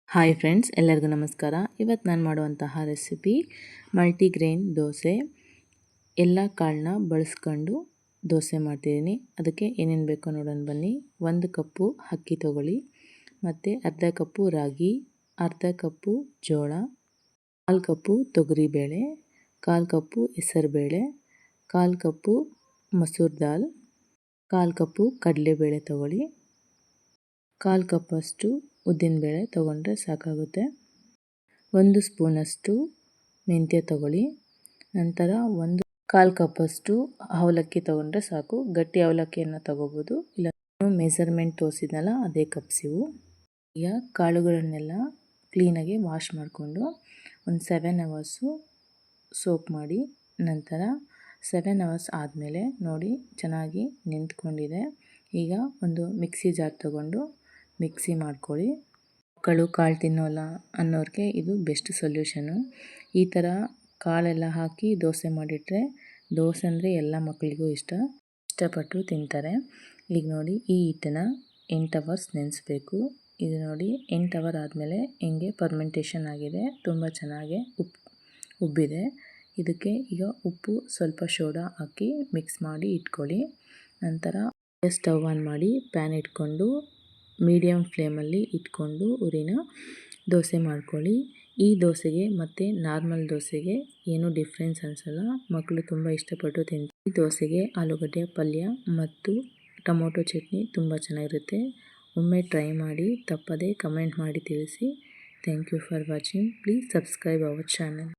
Hi friends, ಎಲ್ಲರಿಗೂ ನಮಸ್ಕಾರ. ಇವತ್ತು ನಾನು ಮಾಡುವಂತಹ ರೆಸಿಪಿ ಮಲ್ಟಿಗ್ರೇನ್ ದೋಸೆ. ಎಲ್ಲ ಕಾಳನ್ನ ಬಳಸ್ಕೊಂಡು ದೋಸೆ ಮಾಡ್ತಿದ್ದೀನಿ. ಅದಕ್ಕೆ ಏನೇನು ಬೇಕೋ ನೋಡೋಣ ಬನ್ನಿ. 1 ಕಪ್ಪು ಅಕ್ಕಿ ತೊಗೊಳ್ಳಿ, ಮತ್ತು ಅರ್ಧ ಕಪ್ಪು ರಾಗಿ, ಅರ್ಧ ಕಪ್ಪು ಜೋಳ, 1/4 ಕಪ್ಪು ತೊಗರಿಬೇಳೆ, 1/4 ಕಪ್ಪು ಹೆಸರುಬೇಳೆ, 1/4 ಕಪ್ಪು ಮಸೂರ್ ದಾಲ್, 1/4 ಕಪ್ಪು ಕಡಲೆಬೇಳೆ ತೊಗೊಳ್ಳಿ, 1/4 ಕಪ್ಪಷ್ಟು ಉದ್ದಿನಬೇಳೆ ತೊಗೊಂಡ್ರೆ ಸಾಕಾಗುತ್ತೆ. 1 ಸ್ಪೂನಷ್ಟು ಮೆಂತ್ಯ ತೊಗೊಳ್ಳಿ. ನಂತರ 1/4 ಕಪ್ಪಷ್ಟು ಅವಲಕ್ಕಿ ತೊಗೊಂಡ್ರೆ ಸಾಕು. ಗಟ್ಟಿ ಅವಲಕ್ಕಿಯನ್ನು ತೊಗೋಬೋದು, ಇಲ್ಲ ಮೆಸರ್ಮೆಂಟ್ ತೋರಿಸಿದ್ನಲ್ಲ ಅದೇ ಕಪ್ಸ್ ಇವು. ಈಗ ಕಾಳುಗಳನ್ನೆಲ್ಲ ಕ್ಲೀನಾಗಿ ವಾಶ್ ಮಾಡಿಕೊಂಡು ಒಂದು 7 ಅವರ್ಸು ಸೋಕ್ ಮಾಡಿ, ನಂತರ 7 ಅವರ್ಸ್ ಆದಮೇಲೆ ನೋಡಿ ಚೆನ್ನಾಗಿ ನಿಂತ್ಕೊಂಡಿದೆ. ಈಗ ಒಂದು ಮಿಕ್ಸಿ ಜಾರ್ ತೊಗೊಂಡು ಮಿಕ್ಸಿ ಮಾಡ್ಕೊಳ್ಳಿ. ಮಕ್ಕಳು ಕಾಳು ತಿನ್ನೋಲ್ಲ ಅನ್ನೋರಿಗೆ ಇದು ಬೆಸ್ಟ್ ಸೊಲ್ಯೂಷನು. ಈ ಥರ ಕಾಳೆಲ್ಲ ಹಾಕಿ ದೋಸೆ ಮಾಡಿಟ್ರೆ ದೋಸೆ ಅಂದರೆ ಎಲ್ಲ ಮಕ್ಕಳಿಗೂ ಇಷ್ಟಪಟ್ಟು ತಿಂತಾರೆ. ಈಗ ನೋಡಿ, ಈ ಹಿಟ್ಟನ್ನು 8 ಅವರ್ಸ್ ನೆನೆಸ್ಬೇಕು. ಇದು ನೋಡಿ 8 ಅವರ್ ಆದಮೇಲೆ ಹಿಂಗೆ ಫರ್ಮೆಂಟೇಷನ್ ಆಗಿದೆ, ತುಂಬ ಚೆನ್ನಾಗಿ ಉಬ್ಬಿದೆ. ಇದಕ್ಕೆ ಈಗ ಉಪ್ಪು, ಸ್ವಲ್ಪ ಸೋಡಾ ಹಾಕಿ ಮಿಕ್ಸ್ ಮಾಡಿ ಇಟ್ಕೊಳ್ಳಿ. ನಂತರ ಸ್ಟವ್ ಆನ್ ಮಾಡಿ ಪ್ಯಾನ್ ಇಟ್ಕೊಂಡು ಮೀಡಿಯಮ್ ಫ್ಲೇಮಲ್ಲಿ ಇಟ್ಕೊಂಡು ಉರಿನ ದೋಸೆ ಮಾಡ್ಕೊಳ್ಳಿ. ಈ ದೋಸೆಗೆ ಮತ್ತು ನಾರ್ಮಲ್ ದೋಸೆಗೆ ಏನೂ ಡಿಫ್ರೆನ್ಸ್ ಅನಿಸಲ್ಲ, ಮಕ್ಕಳು ತುಂಬ ಇಷ್ಟಪಟ್ಟು ತಿಂತಾರೆ. ಈ ದೋಸೆಗೆ ಆಲೂಗಡ್ಡೆ ಪಲ್ಯ ಮತ್ತು ಟೊಮೊಟೊ ಚಟ್ನಿ ತುಂಬ ಚೆನ್ನಾಗಿರುತ್ತೆ. ಒಮ್ಮೆ ಟ್ರೈ ಮಾಡಿ, ತಪ್ಪದೇ ಕಮೆಂಟ್ ಮಾಡಿ ತಿಳಿಸಿ. Thank you for watching. Please subscribe our channel.